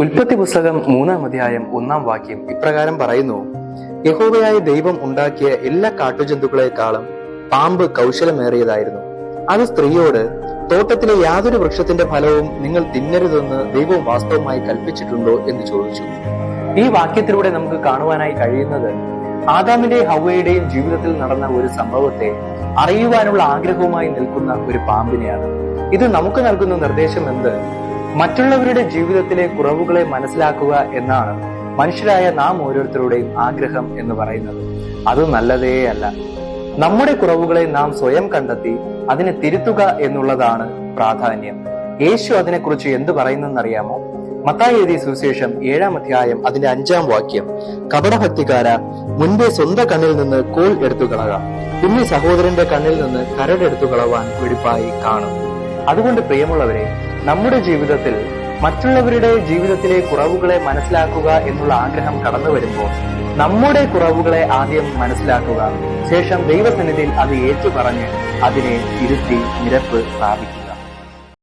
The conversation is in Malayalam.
ഉൽപ്പത്തി പുസ്തകം 3-ാം അധ്യായം 1-ാം വാക്യം ഇപ്രകാരം പറയുന്നു: യഹോവയായ ദൈവം ഉണ്ടാക്കിയ എല്ലാ കാട്ടുജന്തുക്കളെക്കാളും പാമ്പ് കൗശലമേറിയതായിരുന്നു. അത് സ്ത്രീയോട്, തോട്ടത്തിലെ യാതൊരു വൃക്ഷത്തിന്റെ ഫലവും നിങ്ങൾ തിന്നരുതെന്ന് ദൈവം വാസ്തവമായി കൽപ്പിച്ചിട്ടുണ്ടോ എന്ന് ചോദിച്ചു. ഈ വാക്യത്തിലൂടെ നമുക്ക് കാണുവാനായി കഴിയുന്നത് ആദാമിന്റെയും ഹവ്വയുടെയും ജീവിതത്തിൽ നടന്ന ഒരു സംഭവത്തെ അറിയുവാനുള്ള ആഗ്രഹവുമായി നിൽക്കുന്ന ഒരു പാമ്പിനെയാണ്. ഇത് നമുക്ക് നൽകുന്ന നിർദ്ദേശം എന്ത്? മറ്റുള്ളവരുടെ ജീവിതത്തിലെ കുറവുകളെ മനസ്സിലാക്കുക എന്നാണ് മനുഷ്യരായ നാം ഓരോരുത്തരുടെയും ആഗ്രഹം എന്ന് പറയുന്നത്. അത് നല്ലതേ അല്ല. നമ്മുടെ കുറവുകളെ നാം സ്വയം കണ്ടെത്തി അതിനെ തിരുത്തുക എന്നുള്ളതാണ് പ്രാധാന്യം. യേശു അതിനെക്കുറിച്ച് എന്ത് പറയുന്നെന്നറിയാമോ? മത്തായി എഴുതിയ സുവിശേഷം 7-ാം അധ്യായം അതിന്റെ 5-ാം വാക്യം: കപടഭക്തിക്കാര, മുൻപേ സ്വന്തം കണ്ണിൽ നിന്ന് കോൽ എടുത്തു കളക, പിന്നെ സഹോദരന്റെ കണ്ണിൽ നിന്ന് കരടെടുത്തു കളവാൻ വെടിപ്പായി കാണും. അതുകൊണ്ട് പ്രിയമുള്ളവരെ, നമ്മുടെ ജീവിതത്തിൽ മറ്റുള്ളവരുടെ ജീവിതത്തിലെ കുറവുകളെ മനസ്സിലാക്കുക എന്നുള്ള ആഗ്രഹം കടന്നു വരുമ്പോൾ നമ്മുടെ കുറവുകളെ ആദ്യം മനസ്സിലാക്കുക, ശേഷം ദൈവസന്നിധിയിൽ അത് ഏറ്റുപറഞ്ഞ് അതിനെ തിരുത്തി നിരപ്പ് സ്ഥാപിക്കുക.